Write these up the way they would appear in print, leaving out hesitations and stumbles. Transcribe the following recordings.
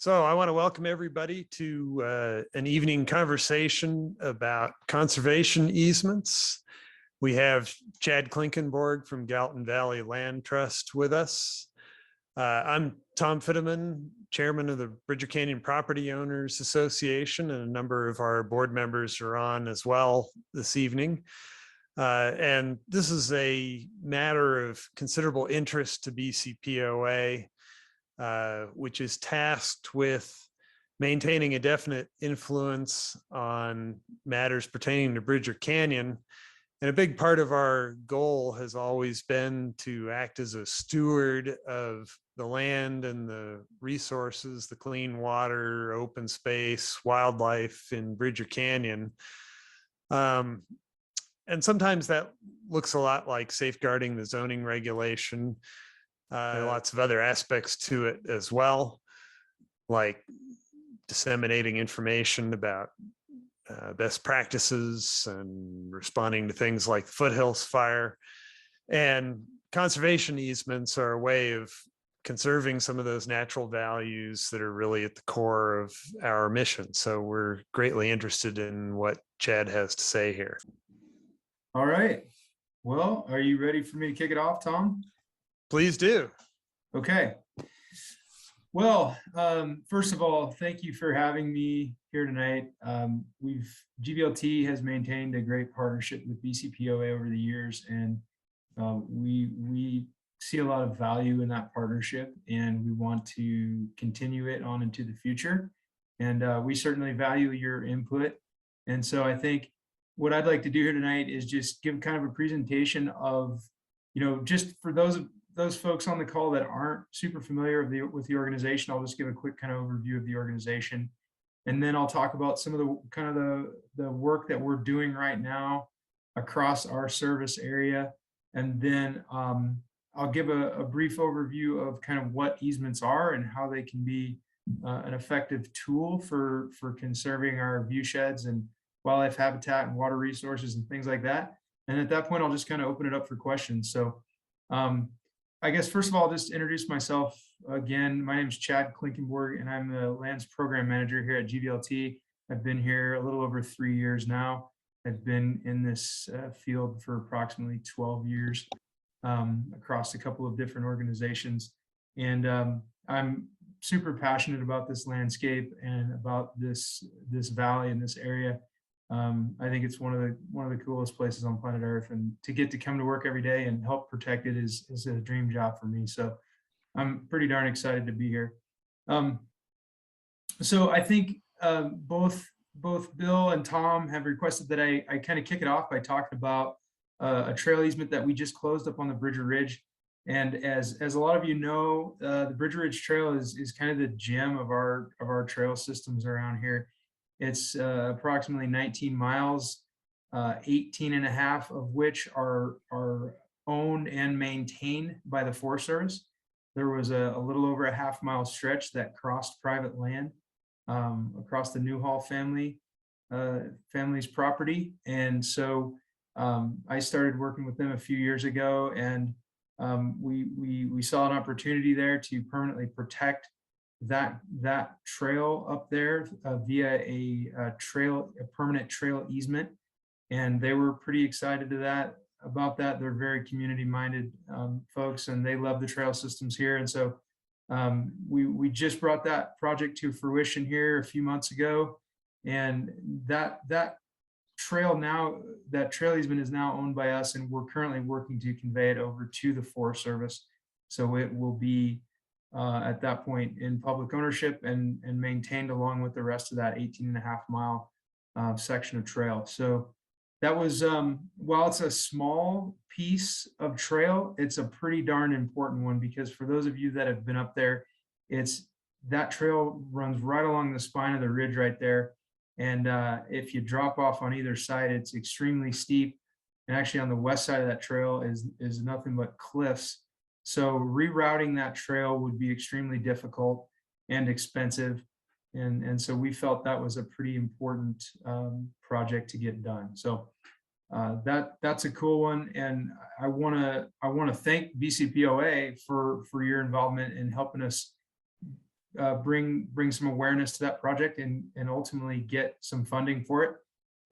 So I want to welcome everybody to an evening conversation about conservation easements. We have Chad Klinkenborg from Gallatin Valley Land Trust with us. I'm Tom Fitteman, chairman of the Bridger Canyon Property Owners Association, and a number of our board members are on as well this evening. And this is a matter of considerable interest to BCPOA. Which is tasked with maintaining a definite influence on matters pertaining to Bridger Canyon. And a big part of our goal has always been to act as a steward of the land and the resources, the clean water, open space, wildlife in Bridger Canyon. And sometimes that looks a lot like safeguarding the zoning regulation. There are lots of other aspects to it as well, like disseminating information about best practices and responding to things like Foothills fire. And conservation easements are a way of conserving some of those natural values that are really at the core of our mission. So we're greatly interested in what Chad has to say here. All right. Well, are you ready for me to kick it off, Tom? Please do. Okay. Well, first of all, thank you for having me here tonight. GVLT has maintained a great partnership with BCPOA over the years, and we see a lot of value in that partnership, and we want to continue it on into the future. And we certainly value your input. And so I think what I'd like to do here tonight is just give kind of a presentation of, just for those folks on the call that aren't super familiar with the organization. I'll just give a quick kind of overview of the organization, and then I'll talk about some of the work that we're doing right now across our service area, and then I'll give a brief overview of kind of what easements are and how they can be an effective tool for conserving our view sheds and wildlife habitat and water resources and things like that. And at that point, I'll just kind of open it up for questions. So I guess, first of all, I'll just introduce myself again. My name is Chad Klinkenborg, and I'm the lands program manager here at GVLT. I've been here a little over 3 years now. I've been in this field for approximately 12 years across a couple of different organizations. And I'm super passionate about this landscape and about this valley and this area. I think it's one of the coolest places on planet Earth, and to get to come to work every day and help protect it is a dream job for me. So I'm pretty darn excited to be here. So I think both Bill and Tom have requested that I kind of kick it off by talking about a trail easement that we just closed up on the Bridger Ridge. And as a lot of you know, the Bridger Ridge Trail is kind of the gem of our trail systems around here. It's approximately 19 miles, 18 and a half of which are owned and maintained by the Forest Service. There was a little over a half-mile stretch that crossed private land across the Newhall family's property. And so I started working with them a few years ago, and we saw an opportunity there to permanently protect that trail up there via a permanent trail easement. And they were pretty excited about that. They're very community minded folks, and they love the trail systems here. And so we just brought that project to fruition here a few months ago, and that trail easement is now owned by us, and we're currently working to convey it over to the Forest Service. So it will be at that point in public ownership and maintained along with the rest of that 18 and a half mile section of trail. So that was, while it's a small piece of trail, it's a pretty darn important one, because for those of you that have been up there, that trail runs right along the spine of the ridge right there. And if you drop off on either side, it's extremely steep. And actually on the west side of that trail is nothing but cliffs. So rerouting that trail would be extremely difficult and expensive. And so we felt that was a pretty important project to get done. So that's a cool one. And I want to thank BCPOA for your involvement in helping us bring some awareness to that project and ultimately get some funding for it.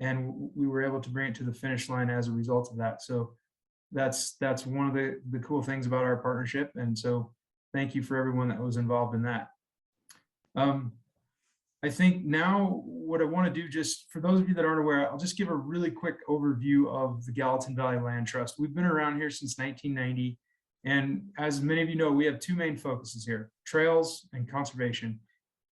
And we were able to bring it to the finish line as a result of that. So that's one of the cool things about our partnership. And so thank you for everyone that was involved in that. I think now what I want to do, just for those of you that aren't aware, I'll just give a really quick overview of the Gallatin Valley Land Trust. We've been around here since 1990. And as many of you know, we have two main focuses here, trails and conservation.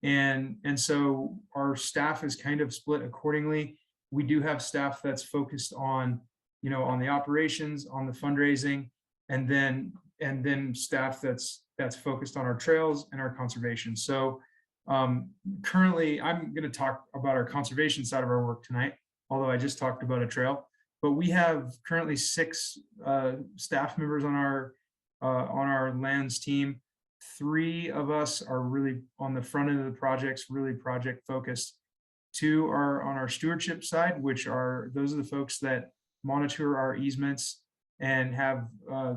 And so our staff is kind of split accordingly. We do have staff that's focused on, on the operations, on the fundraising, and then staff that's focused on our trails and our conservation. So currently, I'm going to talk about our conservation side of our work tonight, although I just talked about a trail. But we have currently 6 staff members on our lands team. 3 of us are really on the front end of the projects, really project focused. 2 are on our stewardship side, those are the folks that monitor our easements and have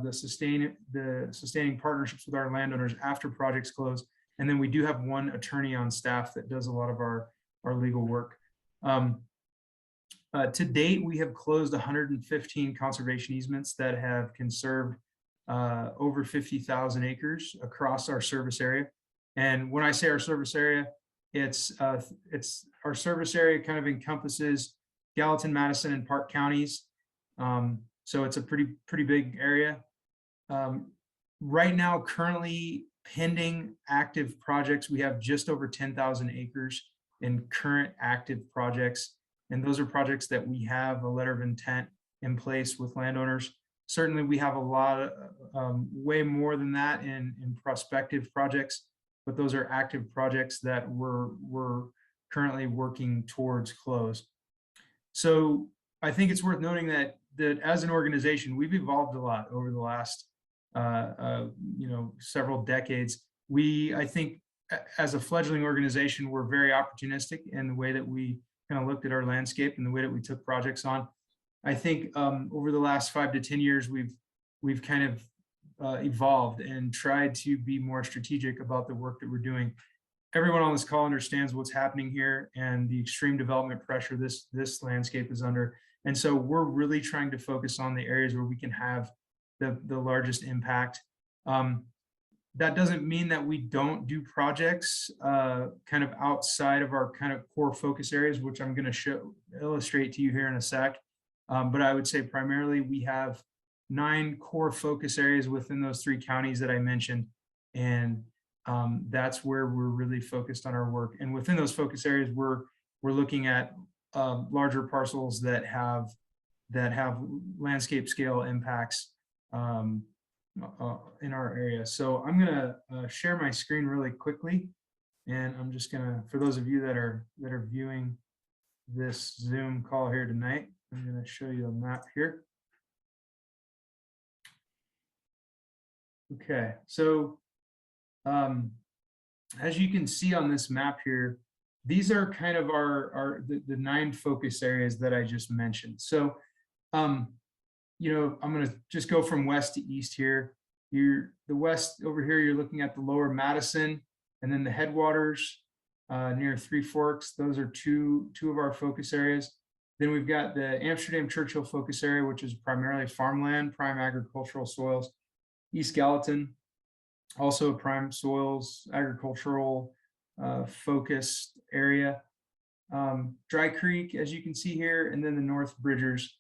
the sustaining partnerships with our landowners after projects close. And then we do have 1 attorney on staff that does a lot of our legal work. To date, we have closed 115 conservation easements that have conserved over 50,000 acres across our service area. And when I say our service area, it's our service area kind of encompasses Gallatin, Madison, and Park counties. So it's a pretty big area. Right now, currently pending active projects, we have just over 10,000 acres in current active projects. And those are projects that we have a letter of intent in place with landowners. Certainly we have a lot of, way more than that in prospective projects, but those are active projects that we're currently working towards close. So I think it's worth noting that as an organization, we've evolved a lot over the last several decades. I think as a fledgling organization, we're very opportunistic in the way that we kind of looked at our landscape and the way that we took projects on. I think over the last 5 to 10 years, we've kind of evolved and tried to be more strategic about the work that we're doing. Everyone on this call understands what's happening here and the extreme development pressure this landscape is under. And so we're really trying to focus on the areas where we can have the largest impact. That doesn't mean that we don't do projects kind of outside of our kind of core focus areas, which I'm going to illustrate to you here in a sec. But I would say primarily we have 9 core focus areas within those 3 counties that I mentioned. And that's where we're really focused on our work. And within those focus areas, we're looking at larger parcels that have landscape scale impacts in our area. So I'm gonna share my screen really quickly, and I'm just gonna, for those of you that are viewing this Zoom call here tonight, I'm gonna show you a map here. Okay, so as you can see on this map here, these are kind of the 9 focus areas that I just mentioned. So I'm going to just go from west to east here. The west over here, you're looking at the lower Madison, and then the headwaters near Three Forks. Those are two of our focus areas. Then we've got the Amsterdam Churchill focus area, which is primarily farmland, prime agricultural soils. East Gallatin, also prime soils, agricultural focused area. Dry Creek, as you can see here, and then the North Bridgers.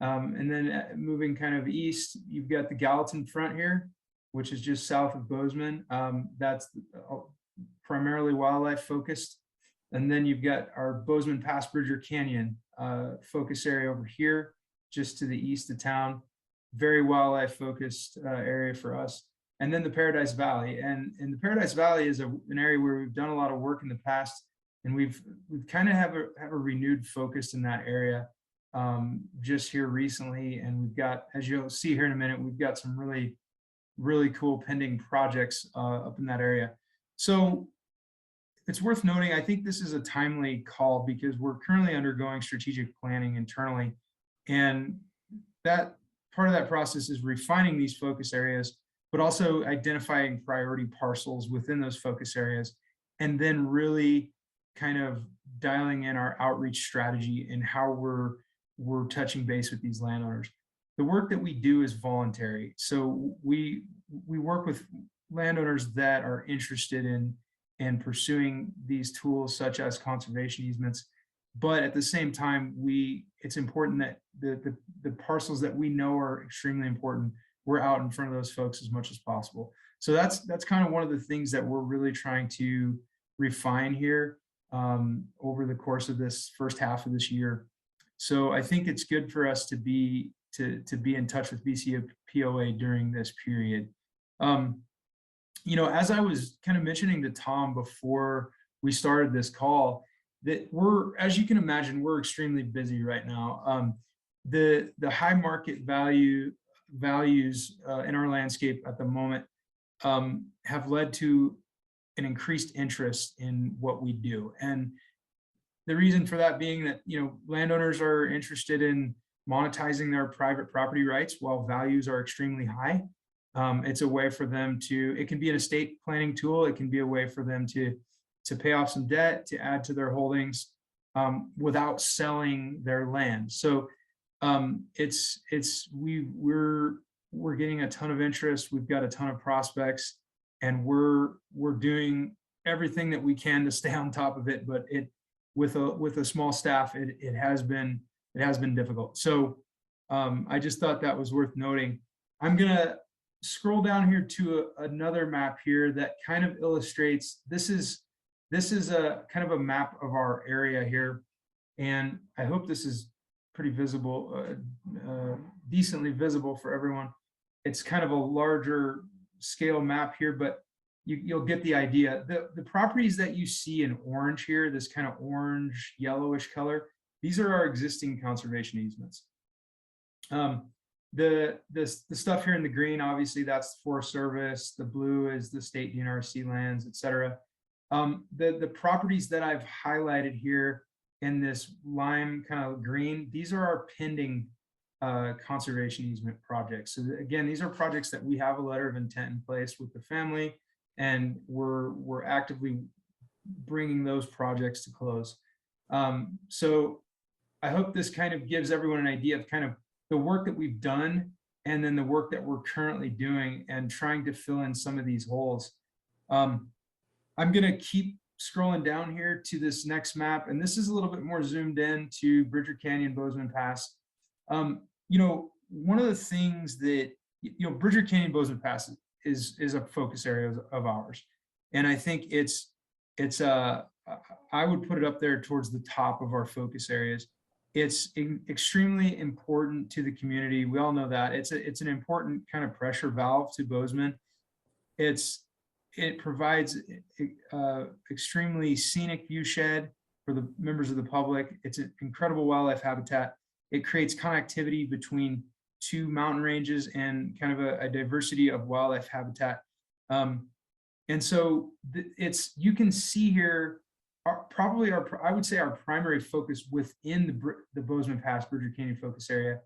And then moving kind of east, you've got the Gallatin front here, which is just south of Bozeman. That's primarily wildlife focused. And then you've got our Bozeman Pass Bridger Canyon focus area over here, just to the east of town. Very wildlife focused area for us. And then the Paradise Valley. And the Paradise Valley is an area where we've done a lot of work in the past, and we've kind of have a renewed focus in that area just here recently. And we've got, as you'll see here in a minute, we've got some really, really cool pending projects up in that area. So it's worth noting, I think this is a timely call because we're currently undergoing strategic planning internally. And that part of that process is refining these focus areas, but also identifying priority parcels within those focus areas and then really kind of dialing in our outreach strategy and how we're touching base with these landowners. The work that we do is voluntary. So we work with landowners that are interested in pursuing these tools such as conservation easements. But at the same time, it's important that the parcels that we know are extremely important, we're out in front of those folks as much as possible. So that's kind of one of the things that we're really trying to refine here over the course of this first half of this year. So I think it's good for us to be in touch with BCPOA during this period. You know, as I was kind of mentioning to Tom before we started this call, that as you can imagine, we're extremely busy right now. The high market values in our landscape at the moment have led to an increased interest in what we do. And the reason for that being that, you know, landowners are interested in monetizing their private property rights while values are extremely high. It's a way for them it can be an estate planning tool. It can be a way for them to pay off some debt, to add to their holdings without selling their land. So we're getting a ton of interest. We've got a ton of prospects, and we're doing everything that we can to stay on top of it. But with a small staff, it has been difficult. So I just thought that was worth noting. I'm gonna scroll down here to another map here that kind of illustrates, this is a kind of a map of our area here. And I hope this is pretty visible, decently visible for everyone. It's kind of a larger scale map here, but you'll get the idea. The properties that you see in orange here, this kind of orange yellowish color, these are our existing conservation easements. The stuff here in the green, obviously that's the Forest Service. The blue is the state DNRC lands, et cetera. The properties that I've highlighted here in this lime kind of green, these are our pending conservation easement projects. So again, these are projects that we have a letter of intent in place with the family, and we're actively bringing those projects to close. So I hope this kind of gives everyone an idea of kind of the work that we've done, and then the work that we're currently doing and trying to fill in some of these holes. I'm gonna keep scrolling down here to this next map, and this is a little bit more zoomed in to Bridger Canyon, Bozeman Pass. You know, one of the things that, you know, Bridger Canyon, Bozeman Pass is a focus area of ours. And I think I would put it up there towards the top of our focus areas. It's extremely important to the community. We all know that. It's an important kind of pressure valve to Bozeman. It provides extremely scenic view shed for the members of the public. It's an incredible wildlife habitat. It creates connectivity between two mountain ranges and kind of a diversity of wildlife habitat. And so you can see here, I would say our primary focus within the Bozeman Pass Bridger Canyon focus area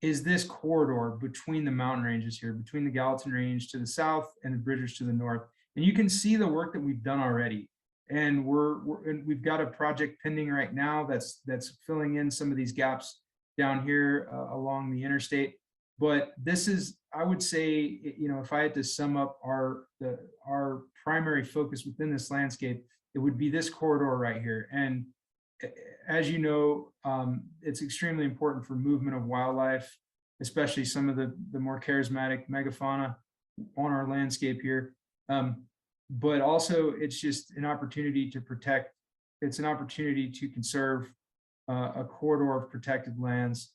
is this corridor between the mountain ranges here, between the Gallatin Range to the south and the Bridgers to the north. And you can see the work that we've done already. And we've got a project pending right now that's filling in some of these gaps down here along the interstate. But this is, I would say, you know, if I had to sum up our primary focus within this landscape, it would be this corridor right here. And as you know, it's extremely important for movement of wildlife, especially some of the more charismatic megafauna on our landscape here. But also it's just an opportunity to protect, it's an opportunity to conserve a corridor of protected lands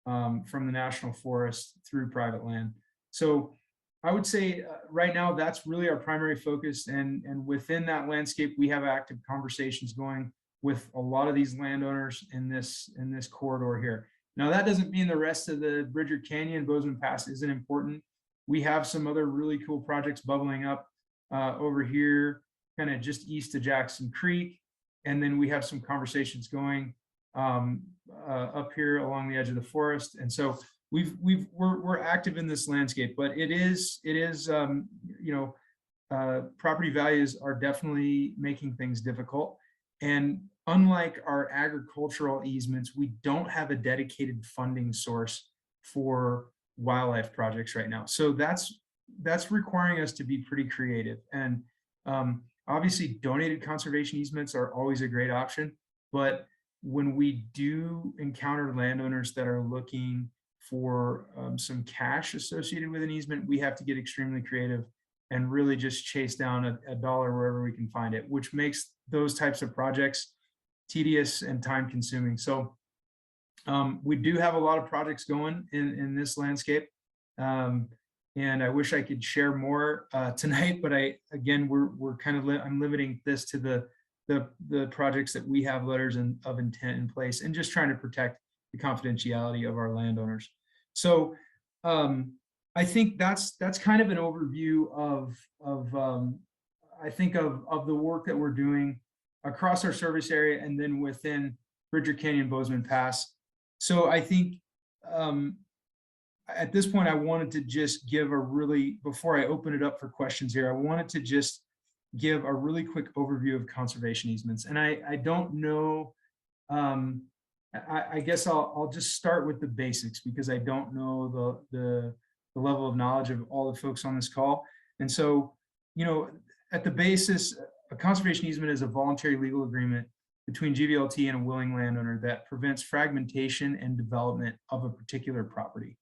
from the national forest through private land. So I would say right now that's really our primary focus, and within that landscape we have active conversations going with a lot of these landowners in this corridor here. Now that doesn't mean the rest of the Bridger Canyon, Bozeman Pass isn't important. We have some other really cool projects bubbling up over here, kind of just east of Jackson Creek, and then we have some conversations going up here along the edge of the forest. And so we're active in this landscape, but it is you know, property values are definitely making things difficult. And unlike our agricultural easements, we don't have a dedicated funding source for wildlife projects right now. So that's requiring us to be pretty creative. And obviously donated conservation easements are always a great option, but when we do encounter landowners that are looking for some cash associated with an easement, we have to get extremely creative and really just chase down a dollar wherever we can find it, which makes those types of projects tedious and time consuming. So we do have a lot of projects going in this landscape. And I wish I could share more tonight, but we're kind of, I'm limiting this to the projects that we have letters of intent in place and just trying to protect the confidentiality of our landowners. So I think that's kind of an overview of I think of the work that we're doing across our service area and then within Bridger Canyon, Bozeman Pass. So I think at this point, I wanted to just give before I open it up for questions here, I wanted to just give a really quick overview of conservation easements. And I don't know, I guess I'll just start with the basics because I don't know the level of knowledge of all the folks on this call. And so, at the basis, a conservation easement is a voluntary legal agreement between GVLT and a willing landowner that prevents fragmentation and development of a particular property.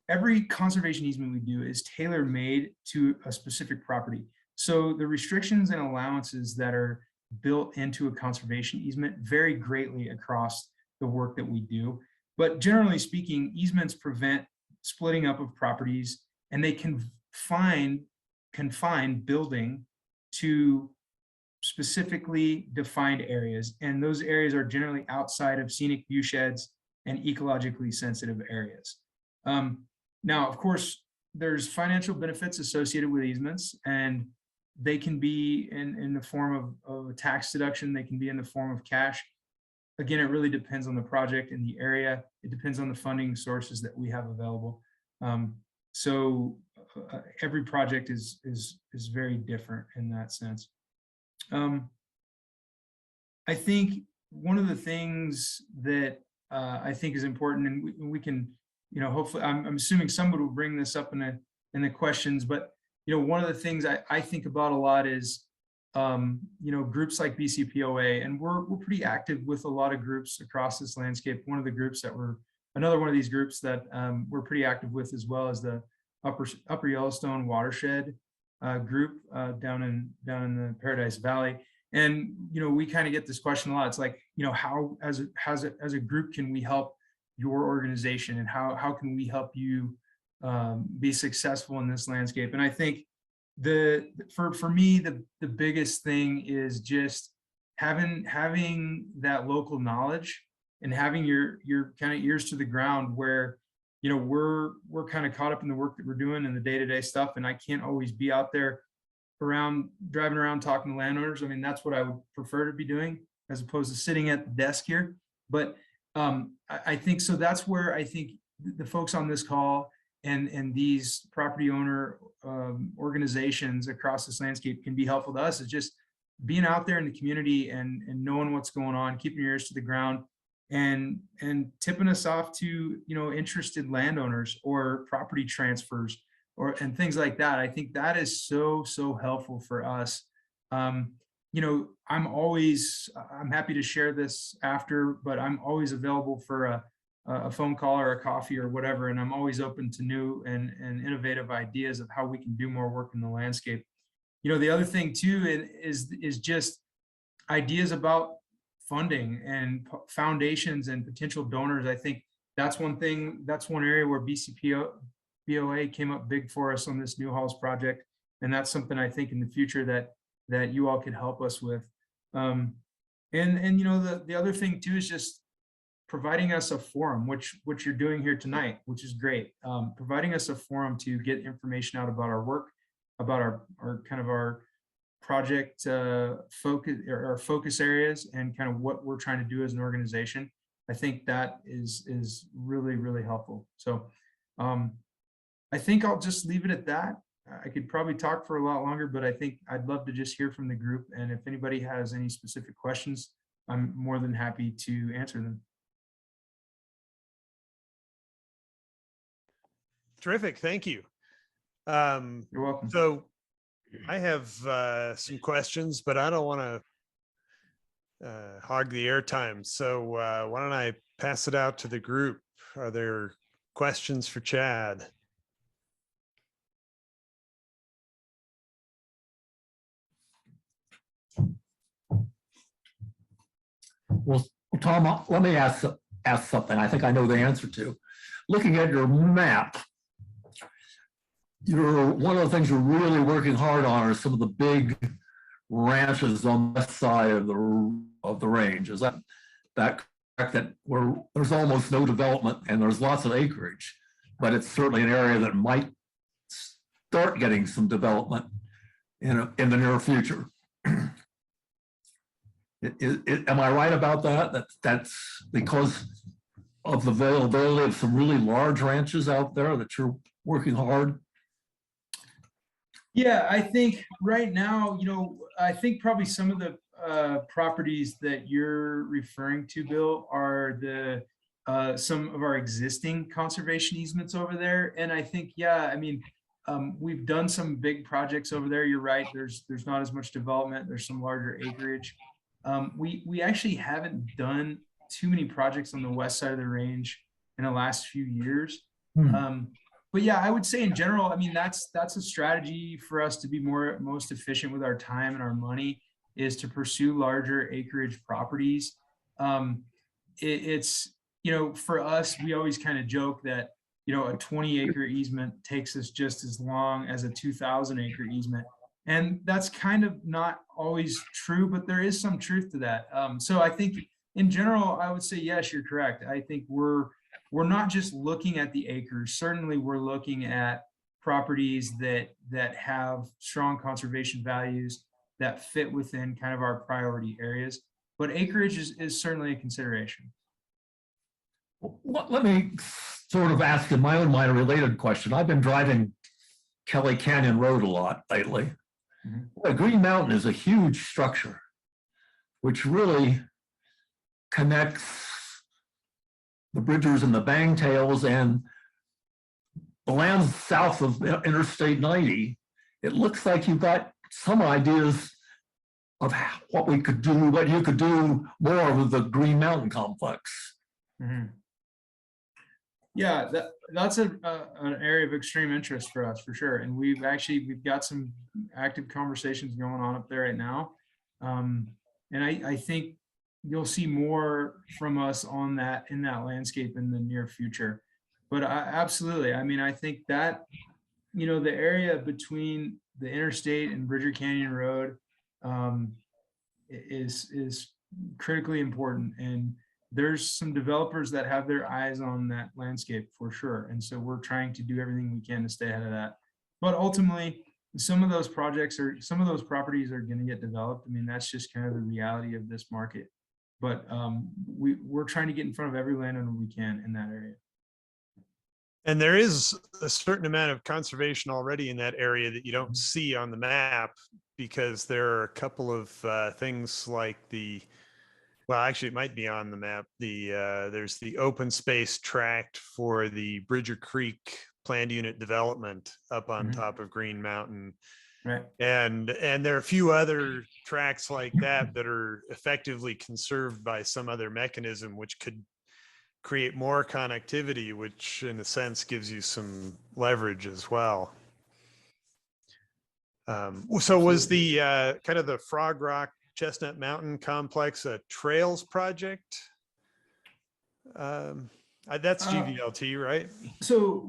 Every conservation easement we do is tailor-made to a specific property. So the restrictions and allowances that are built into a conservation easement vary greatly across the work that we do. But generally speaking, easements prevent splitting up of properties, and they can confine building to specifically defined areas. And those areas are generally outside of scenic view sheds and ecologically sensitive areas. Now, of course, there's financial benefits associated with easements, and they can be in the form of a tax deduction. They can be in the form of cash. Again, it really depends on the project and the area. It depends on the funding sources that we have available. So every project is very different in that sense. I think one of the things that I think is important, and we can, hopefully, I'm assuming somebody will bring this up in the questions, but one of the things I think about a lot is, groups like BCPOA, and we're pretty active with a lot of groups across this landscape. Another one of these groups that we're pretty active with as well as the Upper Yellowstone Watershed group down in the Paradise Valley. And, we kind of get this question a lot. It's like, how as a group can we help your organization, and how can we help you be successful in this landscape? And I think for me, the biggest thing is just having that local knowledge and having your kind of ears to the ground where, we're kind of caught up in the work that we're doing and the day-to-day stuff. And I can't always be out there driving around talking to landowners. I mean, that's what I would prefer to be doing as opposed to sitting at the desk here. But I think so. That's where I think the folks on this call and these property owner organizations across this landscape can be helpful to us, is just being out there in the community and knowing what's going on, keeping your ears to the ground, and tipping us off to interested landowners or property transfers and things like that. I think that is so helpful for us. I'm happy to share this after, but I'm always available for a phone call or a coffee or whatever. And I'm always open to new and innovative ideas of how we can do more work in the landscape. The other thing too is just ideas about funding and foundations and potential donors. I think that's one area where BCPOA came up big for us on this New Halls project. And that's something I think in the future that you all could help us with. And the other thing too is just providing us a forum, which you're doing here tonight, which is great. Providing us a forum to get information out about our work, about our project focus areas, and kind of what we're trying to do as an organization. I think that is really helpful. So I think I'll just leave it at that. I could probably talk for a lot longer, but I think I'd love to just hear from the group. And if anybody has any specific questions, I'm more than happy to answer them. Terrific. Thank you. You're welcome. So I have some questions, but I don't want to hog the airtime. So why don't I pass it out to the group? Are there questions for Chad? Well, Tom, let me ask something I think I know the answer to. Looking at your map, one of the things you're really working hard on are some of the big ranches on the west side of the range. Is that correct? That where there's almost no development and there's lots of acreage, but it's certainly an area that might start getting some development in the near future. Am I right about that? That's because of the availability of some really large ranches out there that you're working hard? Yeah, I think right now, I think probably some of the properties that you're referring to, Bill, are some of our existing conservation easements over there. And I think, yeah, I mean, we've done some big projects over there. You're right. There's not as much development. There's some larger acreage. We actually haven't done too many projects on the west side of the range in the last few years. But yeah, I would say in general, I mean, that's a strategy for us to be most efficient with our time and our money, is to pursue larger acreage properties. It's, for us, we always kind of joke that, a 20-acre easement takes us just as long as a 2,000-acre easement. And that's kind of not always true, but there is some truth to that. So I think in general, I would say, yes, you're correct. I think we're not just looking at the acres. Certainly we're looking at properties that have strong conservation values that fit within kind of our priority areas, but acreage is certainly a consideration. Well, let me sort of ask in my own mind a related question. I've been driving Kelly Canyon Road a lot lately. Well, Green Mountain is a huge structure, which really connects the Bridgers and the Bangtails and the lands south of Interstate 90. It looks like you've got some ideas of what you could do more with the Green Mountain complex. Yeah, that's an area of extreme interest for us, for sure. And we've got some active conversations going on up there right now. And I think you'll see more from us on that, in that landscape, in the near future. But absolutely, I mean, I think that, the area between the interstate and Bridger Canyon Road is critically important. And there's some developers that have their eyes on that landscape for sure. And so we're trying to do everything we can to stay ahead of that. But ultimately, some of those properties are going to get developed. I mean, that's just kind of the reality of this market. But we're trying to get in front of every landowner we can in that area. And there is a certain amount of conservation already in that area that you don't see on the map, because there are a couple of things like well, actually, it might be on the map. There's the open space tract for the Bridger Creek planned unit development up on top of Green Mountain. Right. And there are a few other tracts like that that are effectively conserved by some other mechanism, which could create more connectivity, which in a sense gives you some leverage as well. So was the kind of the Frog Rock Chestnut Mountain complex a trails project? That's GVLT, right? So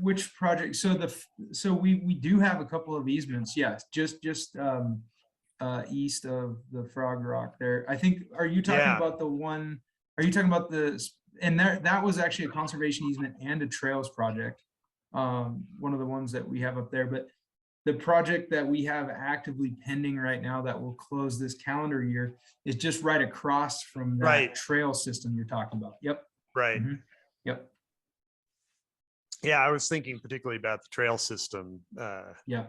which project? So we do have a couple of easements. Yes, just east of the Frog Rock there. I think. Are you talking about the one? Are you talking about and that was actually a conservation easement and a trails project. One of the ones that we have up there, but the project that we have actively pending right now that will close this calendar year is just right across from that trail system you're talking about. Yep. Right. Yep. Yeah, I was thinking particularly about the trail system. Yeah.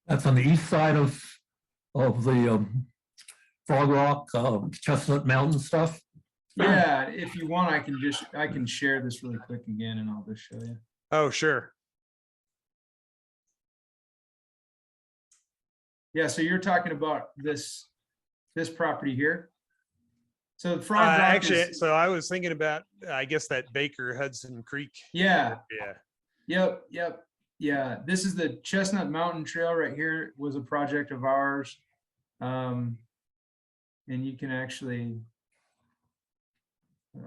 That's on the east side of the Frog Rock, Chestnut Mountain stuff. Yeah, if you want, I can share this really quick again and I'll just show you. Oh, sure. Yeah, so you're talking about this property here. So the Frog Rock Actually, is, so I was thinking about, I guess that Baker Hudson Creek. yeah, Yeah. yep. Yeah, this is the Chestnut Mountain Trail right here. It was a project of ours. And you can actually,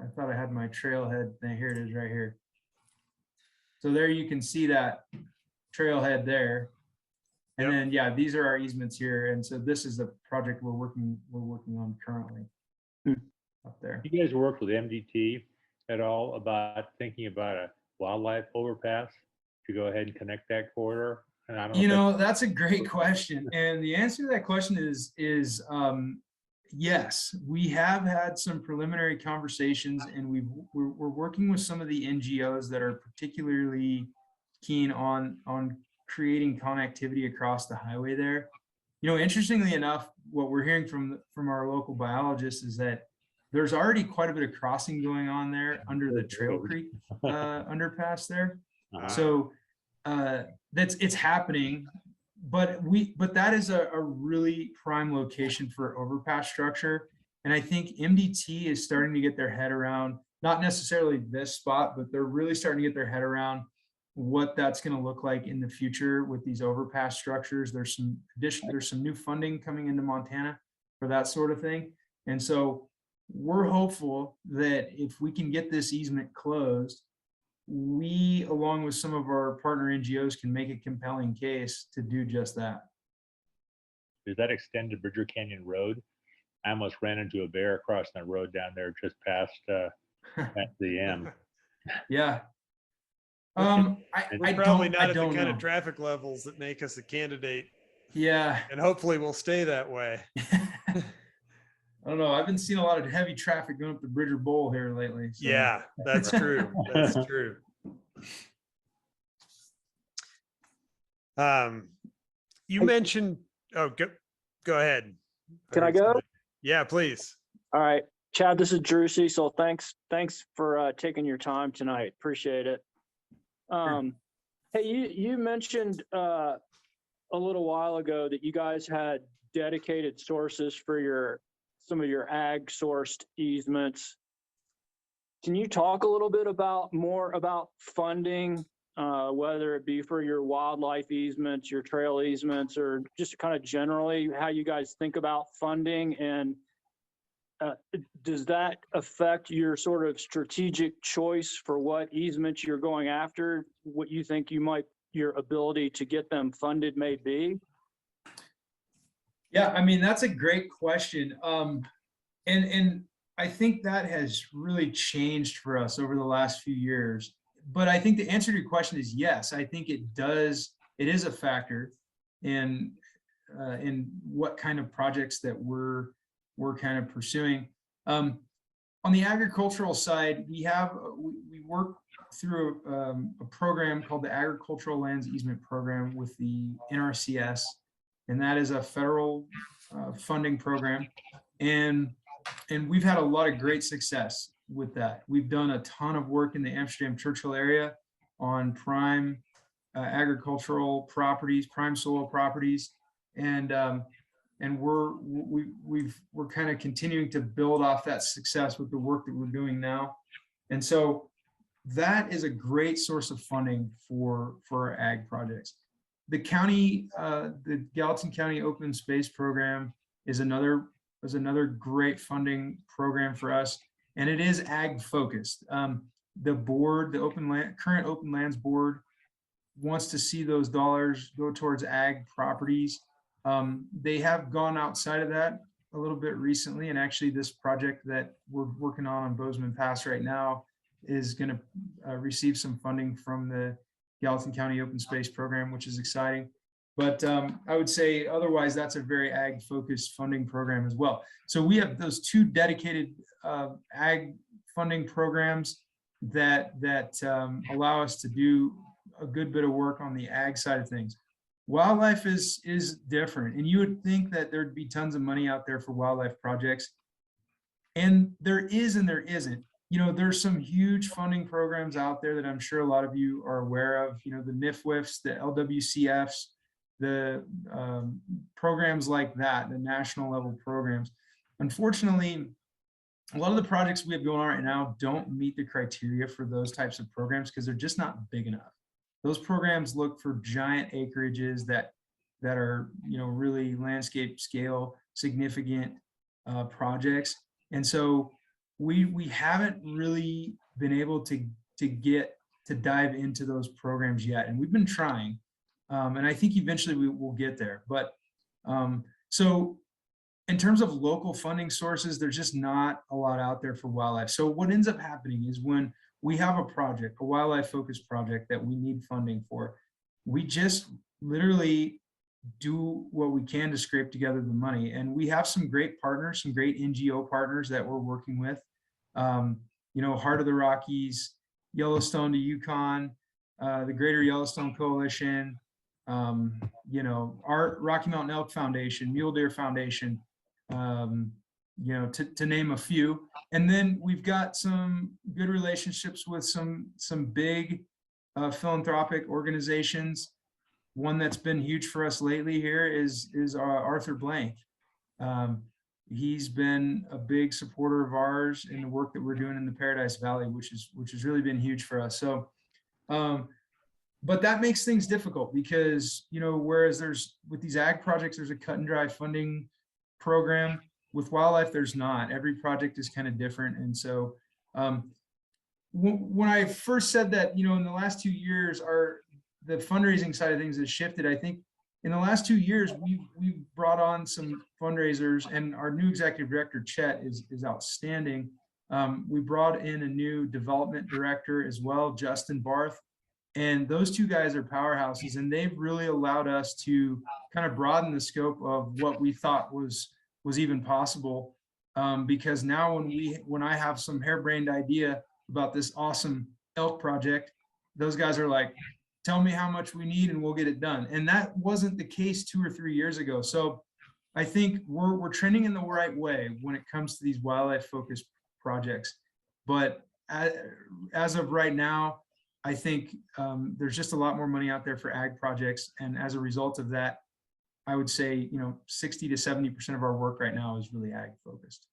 I thought I had my trailhead thing. Here it is right here. So there you can see that trailhead there. And Yep. then, yeah, these are our easements here. And so this is the project we're working on currently up there. You guys worked with MDT at all about thinking about a wildlife overpass to go ahead and connect that corridor? And I don't You know. know, that's a great question. And the answer to that question is yes. We have had some preliminary conversations and we're working with some of the NGOs that are particularly keen on creating connectivity across the highway there. You know, interestingly enough, what we're hearing from our local biologists is that there's already quite a bit of crossing going on there under the Trail Creek underpass there. So it's happening, but that is a really prime location for overpass structure. And I think MDT is starting to get their head around, not necessarily this spot, but they're really starting to get their head around what that's going to look like in the future with these overpass structures. There's some new funding coming into Montana for that sort of thing. And so we're hopeful that if we can get this easement closed, we, along with some of our partner NGOs, can make a compelling case to do just that. Does that extend to Bridger Canyon Road? I almost ran into a bear crossing that road down there just past at the M. Yeah. We're probably not at the kind know. of traffic levels that make us a candidate, Yeah. and hopefully we'll stay that way. I don't know. I've been seeing a lot of heavy traffic going up the Bridger Bowl here lately. So. Yeah, that's true. That's true. You mentioned, oh, go ahead. Can I go? Yeah, please. All right, Chad, this is Drew Cecil. Thanks for taking your time tonight. Appreciate it. Hey, you mentioned a little while ago that you guys had dedicated sources for some of your ag sourced easements. Can you talk a little bit more about funding, whether it be for your wildlife easements, your trail easements, or just kind of generally how you guys think about funding? And does that affect your sort of strategic choice for what easements you're going after, what you think your ability to get them funded may be? Yeah, I mean, that's a great question. And I think that has really changed for us over the last few years. But I think the answer to your question is yes. I think it is a factor in what kind of projects that we're kind of pursuing. On the agricultural side, we work through a program called the Agricultural Lands Easement Program with the NRCS, and that is a federal funding program. And we've had a lot of great success with that. We've done a ton of work in the Amsterdam-Churchill area on prime agricultural properties, prime soil properties, and we're kind of continuing to build off that success with the work that we're doing now. And so that is a great source of funding for our ag projects. The county, the Gallatin County Open Space Program is another great funding program for us, and it is ag focused. The board, the current Open Lands Board, wants to see those dollars go towards ag properties. They have gone outside of that a little bit recently, and actually this project that we're working on Bozeman Pass right now is going to receive some funding from the Gallatin County Open Space Program, which is exciting. But I would say otherwise, that's a very ag focused funding program as well. So we have those two dedicated ag funding programs that allow us to do a good bit of work on the ag side of things. Wildlife is different, and you would think that there'd be tons of money out there for wildlife projects, and there is and there isn't. You know, there's some huge funding programs out there that I'm sure a lot of you are aware of. You know, the NIFWIFs, the LWCFs, the programs like that, the national level programs. Unfortunately, a lot of the projects we have going on right now don't meet the criteria for those types of programs because they're just not big enough. Those programs look for giant acreages that are, you know, really landscape scale significant projects. And so we haven't really been able to get to dive into those programs yet. And we've been trying. And I think eventually we will get there. But so in terms of local funding sources, there's just not a lot out there for wildlife. So what ends up happening is when we have a project, a wildlife focused project that we need funding for, we just literally do what we can to scrape together the money. And we have some great partners, some great NGO partners that we're working with. You know, Heart of the Rockies, Yellowstone to Yukon, the Greater Yellowstone Coalition, you know, our Rocky Mountain Elk Foundation, Mule Deer Foundation, you know, to name a few. And then we've got some good relationships with some big philanthropic organizations. One that's been huge for us lately here is Arthur Blank. He's been a big supporter of ours in the work that we're doing in the Paradise Valley, which has really been huge for us. So, but that makes things difficult because, you know, whereas with these ag projects, there's a cut and dry funding program. With wildlife, there's not. Every project is kind of different. And so when I first said that, you know, in the last 2 years, the fundraising side of things has shifted. I think in the last 2 years, we've brought on some fundraisers, and our new executive director, Chet, is outstanding. We brought in a new development director as well, Justin Barth. And those two guys are powerhouses, and they've really allowed us to kind of broaden the scope of what we thought was even possible. Because now when I have some harebrained idea about this awesome elk project, those guys are like, tell me how much we need and we'll get it done. And that wasn't the case 2 or 3 years ago. So I think we're trending in the right way when it comes to these wildlife focused projects. But as of right now, I think there's just a lot more money out there for ag projects. And as a result of that, I would say, you know, 60 to 70% of our work right now is really ag focused.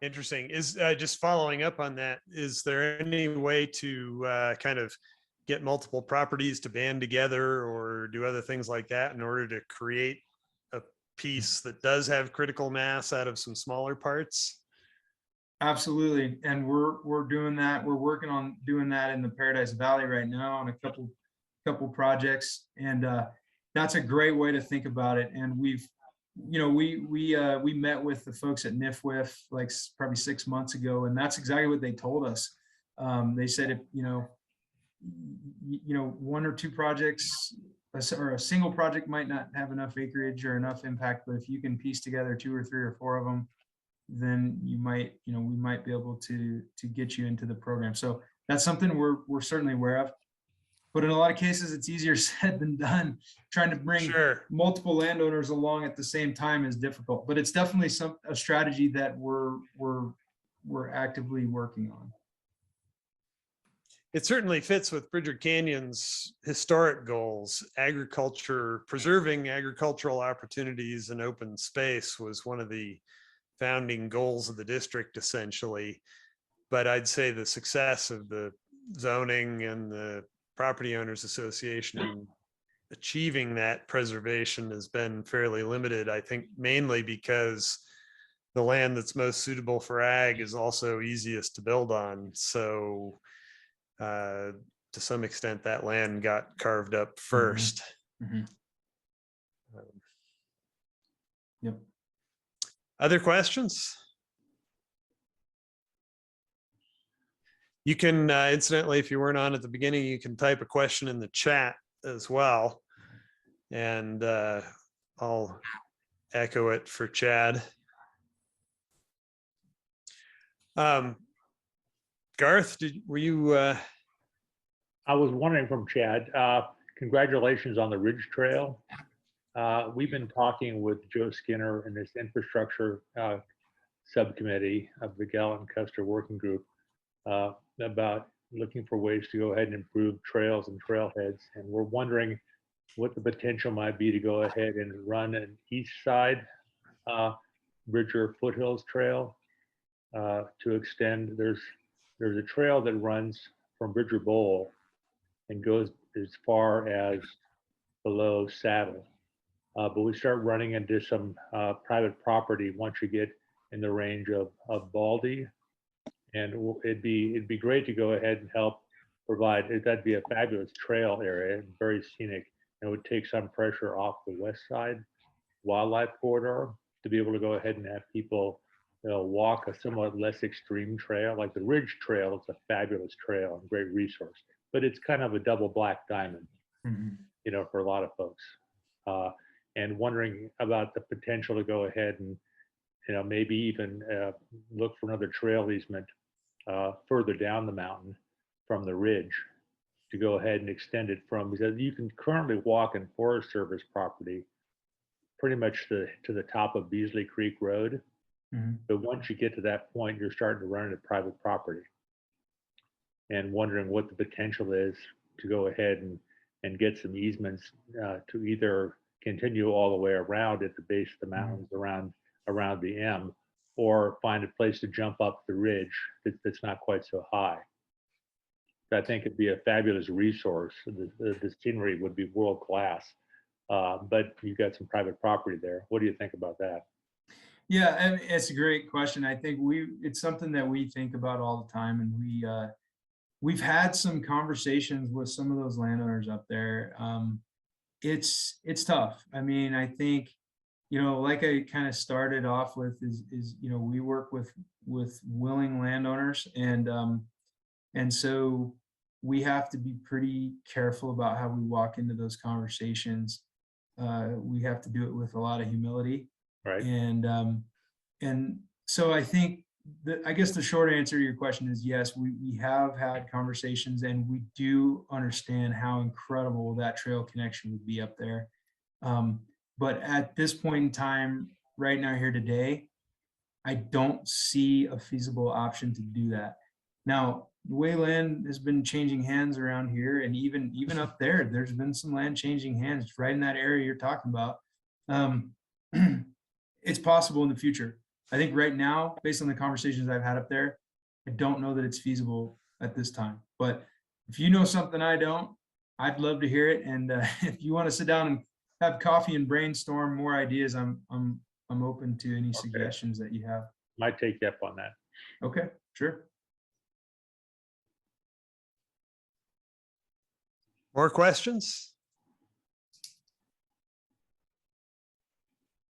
Interesting. Is just following up on that, is there any way to kind of get multiple properties to band together or do other things like that in order to create a piece that does have critical mass out of some smaller parts? Absolutely. And we're doing that. We're working on doing that in the Paradise Valley right now on a couple projects. And that's a great way to think about it. And we've, you know, we met with the folks at NIFWIF like probably 6 months ago, and that's exactly what they told us. They said, if you know, 1 or 2 projects or a single project might not have enough acreage or enough impact, but if you can piece together 2 or 3 or 4 of them, then you might, you know, we might be able to get you into the program. So that's something we're certainly aware of. But in a lot of cases, it's easier said than done. Trying to bring multiple landowners along at the same time is difficult. But it's definitely a strategy that we're actively working on. It certainly fits with Bridger Canyon's historic goals. Agriculture, preserving agricultural opportunities and open space was one of the founding goals of the district, essentially. But I'd say the success of the zoning and the Property Owners Association in achieving that preservation has been fairly limited, I think, mainly because the land that's most suitable for ag is also easiest to build on. So to some extent, that land got carved up first. Mm-hmm. Yep. Other questions? You can, incidentally, if you weren't on at the beginning, you can type a question in the chat as well. And I'll echo it for Chad. Garth, were you, I was wondering from Chad, congratulations on the Ridge Trail. We've been talking with Joe Skinner and this infrastructure subcommittee of the Gallatin Custer Working Group about looking for ways to go ahead and improve trails and trailheads. And we're wondering what the potential might be to go ahead and run an east side Bridger Foothills Trail to extend. There's a trail that runs from Bridger Bowl and goes as far as below Saddle. But we start running into some private property once you get in the range of Baldy. And it'd be great to go ahead and help provide, that'd be a fabulous trail area and very scenic. And it would take some pressure off the west side wildlife corridor to be able to go ahead and have people walk a somewhat less extreme trail. Like the Ridge Trail, it's a fabulous trail and great resource, but it's kind of a double black diamond, for a lot of folks. And wondering about the potential to go ahead and, maybe even look for another trail easement further down the mountain from the ridge to go ahead and extend it from, because you can currently walk in Forest Service property pretty much to the top of Beasley Creek Road. But once you get to that point, you're starting to run into private property. And wondering what the potential is to go ahead and get some easements to either continue all the way around at the base of the mountains around the M, or find a place to jump up the ridge that's not quite so high. I think it'd be a fabulous resource. The scenery would be world class, but you've got some private property there. What do you think about that? Yeah, I mean, it's a great question. I think it's something that we think about all the time, and we've had some conversations with some of those landowners up there. It's tough. I mean, I think, like I kind of started off with is we work with willing landowners, and so we have to be pretty careful about how we walk into those conversations. We have to do it with a lot of humility. Right. And so I think I guess the short answer to your question is yes, we have had conversations, and we do understand how incredible that trail connection would be up there. But at this point in time, right now here today, I don't see a feasible option to do that. Now, the way land has been changing hands around here, and even up there, there's been some land changing hands right in that area you're talking about. It's possible in the future. I think right now, based on the conversations I've had up there, I don't know that it's feasible at this time. But if you know something I don't, I'd love to hear it. And if you want to sit down and have coffee and brainstorm more ideas, I'm open to any suggestions that you have. Might take you up on that. Okay, sure. more questions?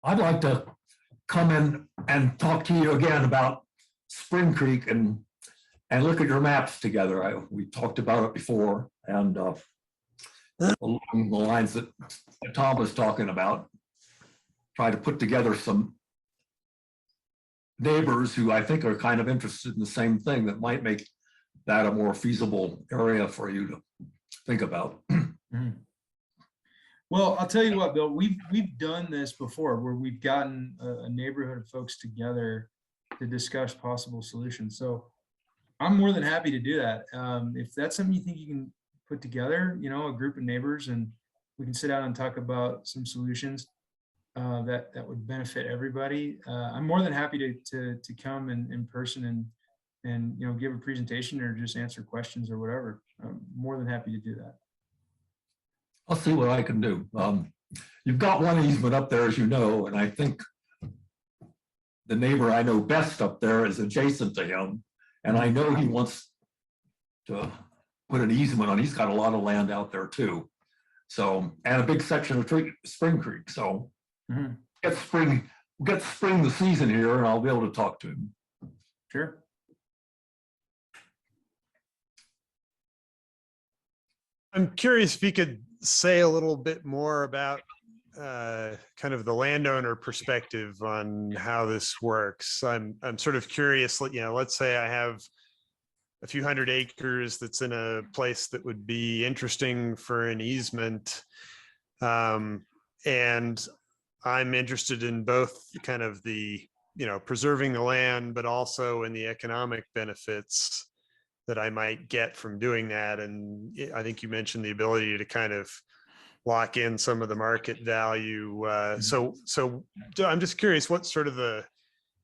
I'd like to come in and talk to you again about Spring Creek and look at your maps together. We talked about it before, and along the lines that Tom was talking about, try to put together some neighbors who I think are kind of interested in the same thing that might make that a more feasible area for you to think about. Well, I'll tell you what, Bill, we've done this before where we've gotten a neighborhood of folks together to discuss possible solutions. So I'm more than happy to do that. If that's something you think you can put together, a group of neighbors, and we can sit down and talk about some solutions that would benefit everybody. I'm more than happy to come in person and give a presentation or just answer questions or whatever. I'm more than happy to do that. I'll see what I can do. You've got one easement up there, as you know, and I think the neighbor I know best up there is adjacent to him. And I know he wants to put an easement on. He's got a lot of land out there too. So, and a big section of Spring Creek. So get spring the season here, and I'll be able to talk to him. Sure. I'm curious if you could say a little bit more about kind of the landowner perspective on how this works. I'm sort of curious, let's say I have a few hundred acres that's in a place that would be interesting for an easement. And I'm interested in both kind of the, preserving the land, but also in the economic benefits that I might get from doing that. And I think you mentioned the ability to kind of lock in some of the market value. So I'm just curious what sort of the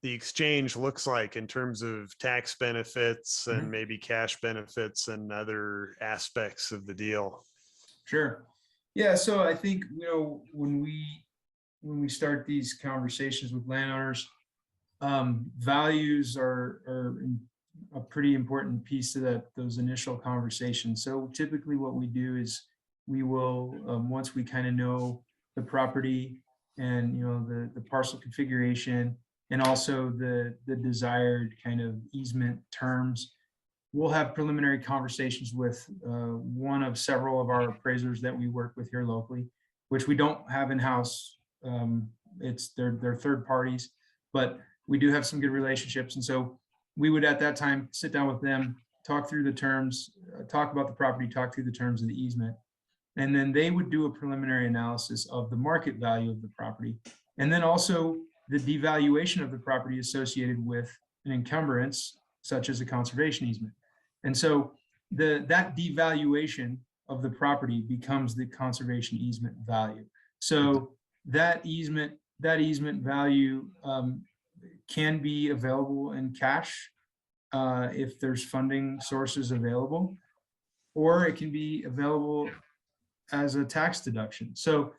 exchange looks like in terms of tax benefits and maybe cash benefits and other aspects of the deal. Sure. Yeah. So I think, when we start these conversations with landowners, values are a pretty important piece to those initial conversations. So typically what we do is we will, once we kind of know the property and, the parcel configuration and also the desired kind of easement terms, we'll have preliminary conversations with one of several of our appraisers that we work with here locally, which we don't have in-house. They're third parties, but we do have some good relationships. And so we would at that time sit down with them, talk through the terms, talk about the property, talk through the terms of the easement. And then they would do a preliminary analysis of the market value of the property. And then also the devaluation of the property associated with an encumbrance, such as a conservation easement. And so that devaluation of the property becomes the conservation easement value. So that easement value can be available in cash if there's funding sources available, or it can be available as a tax deduction. So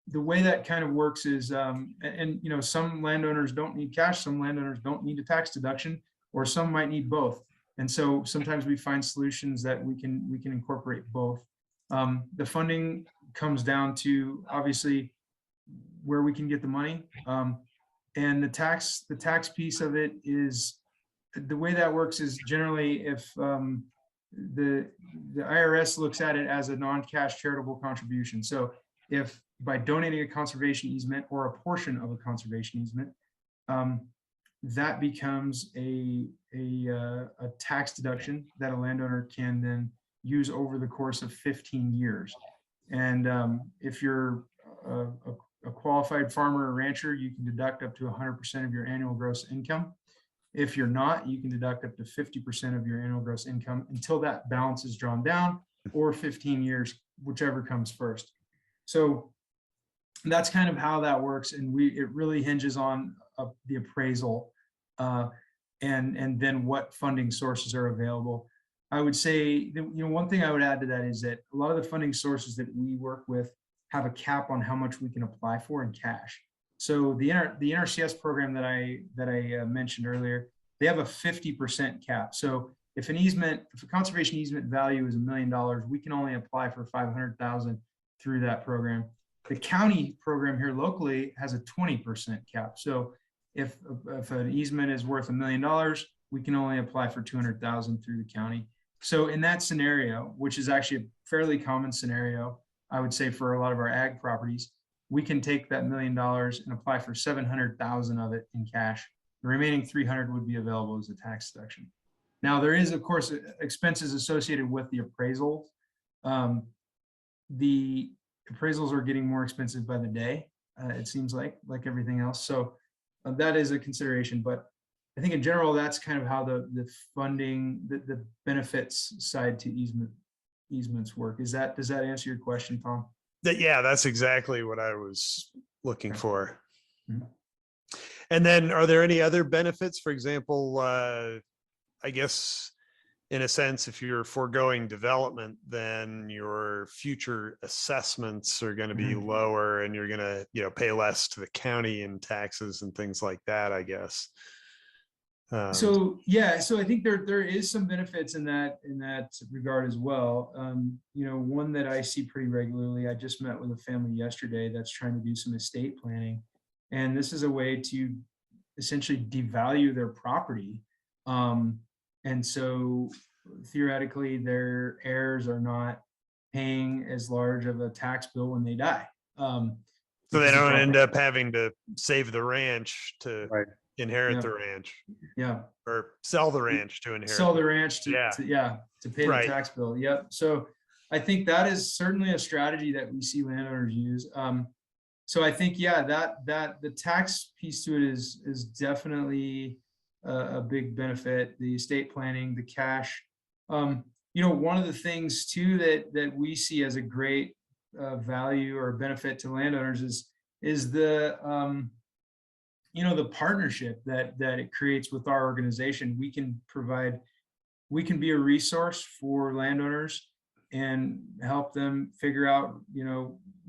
the way that kind of works is, some landowners don't need cash, some landowners don't need a tax deduction, or some might need both. And so sometimes we find solutions that we can incorporate both. The funding comes down to obviously where we can get the money. And the tax piece of it is, the way that works is generally if the IRS looks at it as a non-cash charitable contribution. So if by donating a conservation easement or a portion of a conservation easement, that becomes a tax deduction that a landowner can then use over the course of 15 years. And if you're a qualified farmer or rancher, you can deduct up to 100% of your annual gross income. If you're not, you can deduct up to 50% of your annual gross income until that balance is drawn down, or 15 years, whichever comes first. So that's kind of how that works. And it really hinges on the appraisal and then what funding sources are available. I would say, one thing I would add to that is that a lot of the funding sources that we work with have a cap on how much we can apply for in cash. So the NRCS program that I mentioned earlier, they have a 50% cap. So if a conservation easement value is $1 million, we can only apply for 500,000 through that program. The county program here locally has a 20% cap. So if an easement is worth $1 million, we can only apply for 200,000 through the county. So in that scenario, which is actually a fairly common scenario, I would say for a lot of our ag properties, we can take that $1 million and apply for 700,000 of it in cash. The remaining 300 would be available as a tax deduction. Now there is, of course, expenses associated with the appraisal. The appraisals are getting more expensive by the day. It seems like everything else. So that is a consideration, but I think in general, that's kind of how the funding, the benefits side to easements work. Does that answer your question, Tom? Yeah, that's exactly what I was looking for. Mhm. And then are there any other benefits? For example, I guess in a sense, if you're foregoing development, then your future assessments are going to be lower and you're going to, pay less to the county in taxes and things like that, I guess. So I think there is some benefits in that regard as well. One that I see pretty regularly, I just met with a family yesterday that's trying to do some estate planning, and this is a way to essentially devalue their property. And so theoretically their heirs are not paying as large of a tax bill when they die. So they don't end up having to save the ranch to, Right. inherit Yeah. the ranch Yeah. or sell the ranch to inherit. Sell the ranch to, Yeah. to pay Right. the tax bill. Yep. So I think that is certainly a strategy that we see landowners use. So I think, yeah, that the tax piece to it is definitely a big benefit. The estate planning, the cash. One of the things too that we see as a great value or benefit to landowners is the the partnership that it creates with our organization. We can be a resource for landowners and help them figure out,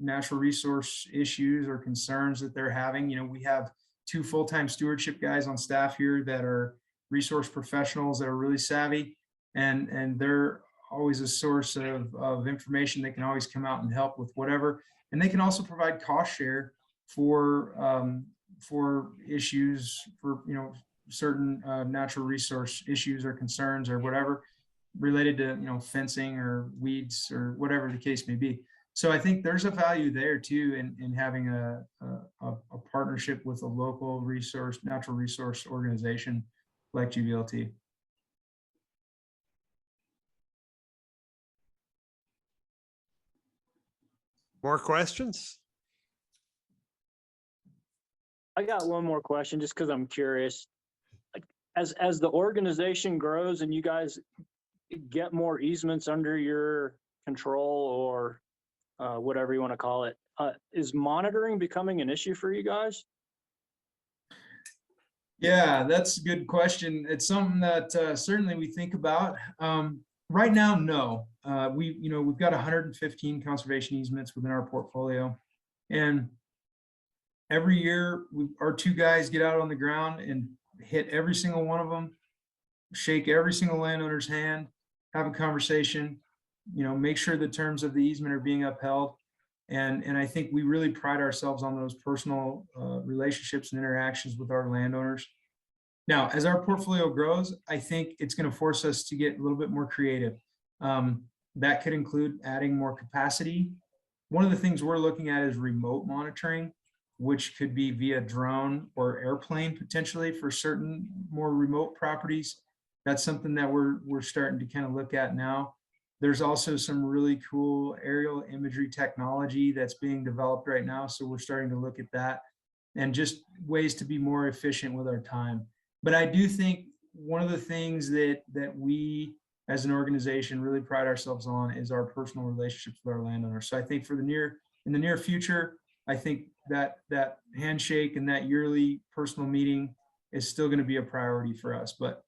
natural resource issues or concerns that they're having. We have 2 full-time stewardship guys on staff here that are resource professionals that are really savvy, and they're always a source of information. They can always come out and help with whatever, and they can also provide cost share for issues, for certain natural resource issues or concerns or whatever related to fencing or weeds or whatever the case may be. So I think there's a value there too in having a partnership with a local natural resource organization like GVLT. More questions? I got one more question just because I'm curious. Like, as the organization grows and you guys get more easements under your control or whatever you want to call it, is monitoring becoming an issue for you guys? Yeah, that's a good question. It's something that certainly we think about. Right now, no. We've got 115 conservation easements within our portfolio, and every year our 2 guys get out on the ground and hit every single one of them, shake every single landowner's hand, have a conversation, make sure the terms of the easement are being upheld. And I think we really pride ourselves on those personal relationships and interactions with our landowners. Now, as our portfolio grows, I think it's going to force us to get a little bit more creative. That could include adding more capacity. One of the things we're looking at is remote monitoring, which could be via drone or airplane potentially for certain more remote properties. That's something that we're starting to kind of look at now. There's also some really cool aerial imagery technology that's being developed right now. So we're starting to look at that and just ways to be more efficient with our time. But I do think one of the things that we as an organization really pride ourselves on is our personal relationships with our landowners. So I think in the near future, I think that handshake and that yearly personal meeting is still going to be a priority for us. But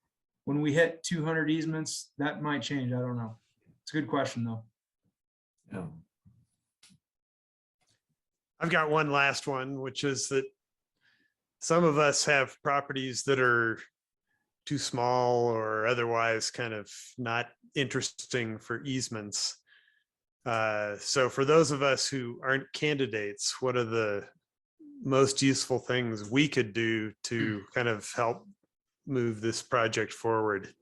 when we hit 200 easements, that might change. I don't know. It's a good question though. Yeah. I've got one last one, which is that some of us have properties that are too small or otherwise kind of not interesting for easements. So for those of us who aren't candidates, what are the most useful things we could do to kind of help move this project forward?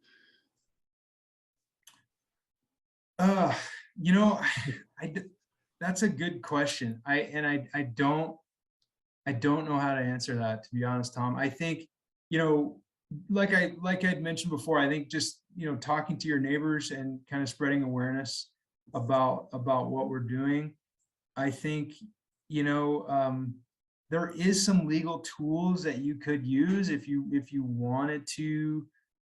That's a good question. I don't know how to answer that, to be honest, Tom. I think, like I'd mentioned before, I think just, talking to your neighbors and kind of spreading awareness about what we're doing. I think, there is some legal tools that you could use if you wanted to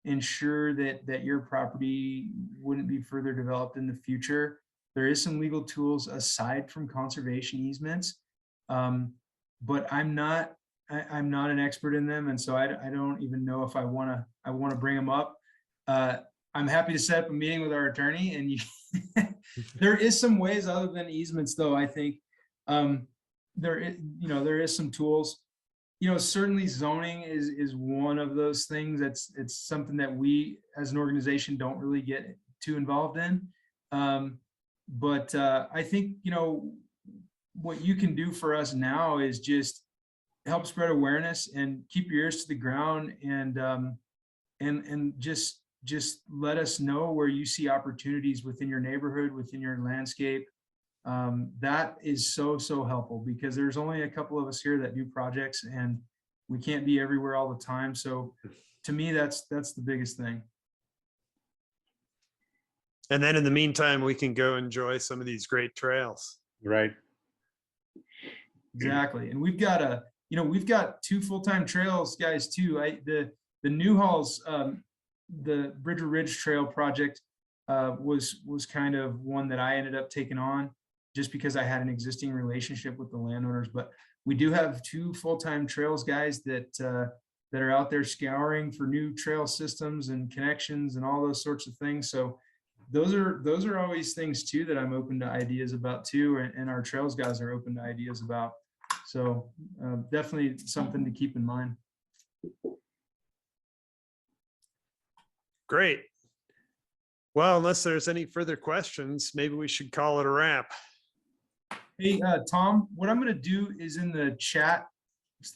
ensure that your property wouldn't be further developed in the future. There is some legal tools aside from conservation easements, but I'm not an expert in them, and so I don't even know if I want to bring them up. I'm happy to set up a meeting with our attorney, and there is some ways other than easements, though. I think there is some tools. Certainly zoning is one of those things. It's something that we as an organization don't really get too involved in. But I think, what you can do for us now is just help spread awareness and keep your ears to the ground, and just let us know where you see opportunities within your neighborhood, within your landscape. That is so helpful, because there's only a couple of us here that do projects, and we can't be everywhere all the time. So to me, that's the biggest thing. And then in the meantime, we can go enjoy some of these great trails. Right. Exactly. And we've got we've got 2 full-time trails guys too. The Newhalls, the Bridger Ridge Trail project was kind of one that I ended up taking on just because I had an existing relationship with the landowners. But we do have 2 full-time trails guys that are out there scouring for new trail systems and connections and all those sorts of things. So those are always things too that I'm open to ideas about too, and our trails guys are open to ideas about. So definitely something to keep in mind. Great. Well, unless there's any further questions, maybe we should call it a wrap. Hey, Tom, what I'm going to do is in the chat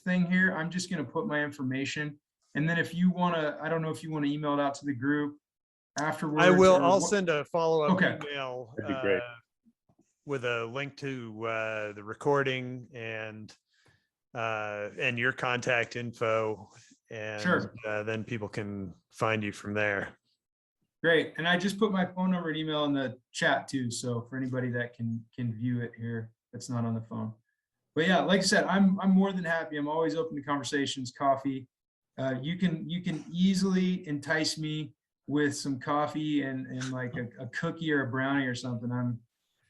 thing here, I'm just going to put my information. And then if you want to, I don't know if you want to email it out to the group afterwards. I will. or I'll what- send a follow-up Okay. email That'd be great. with a link to the recording and your contact info. And Sure. then people can find you from there. Great. And I just put my phone number and email in the chat too. So for anybody that can view it here, that's not on the phone. But yeah, like I said, I'm more than happy. I'm always open to conversations, coffee. You can easily entice me with some coffee and like a cookie or a brownie or something.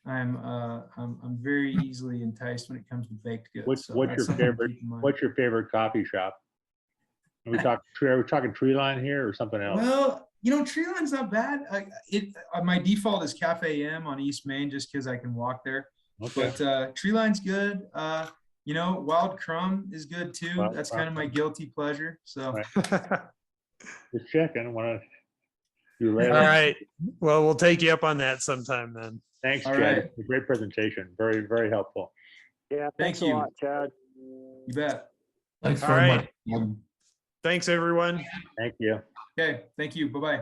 I'm very easily enticed when it comes to baked goods. What's So your that's something to favorite? keep in mind. What's your favorite coffee shop? Are we talking Tree Line here or something else? Well, Tree Line's not bad. My default is Cafe M on East Main just because I can walk there. Okay. But Tree Line's good. Wild Crumb is good too. Wild That's Crumb. kind of my guilty pleasure. So Right. Just checking. Want to do All right. Well, we'll take you up on that sometime then. Thanks, All Chad. right. Great presentation. Very, very helpful. Yeah, Thank thanks you. a lot, Chad. you bet. Thanks All very right. much. Thanks, everyone. Thank you. Okay. Thank you. Bye-bye.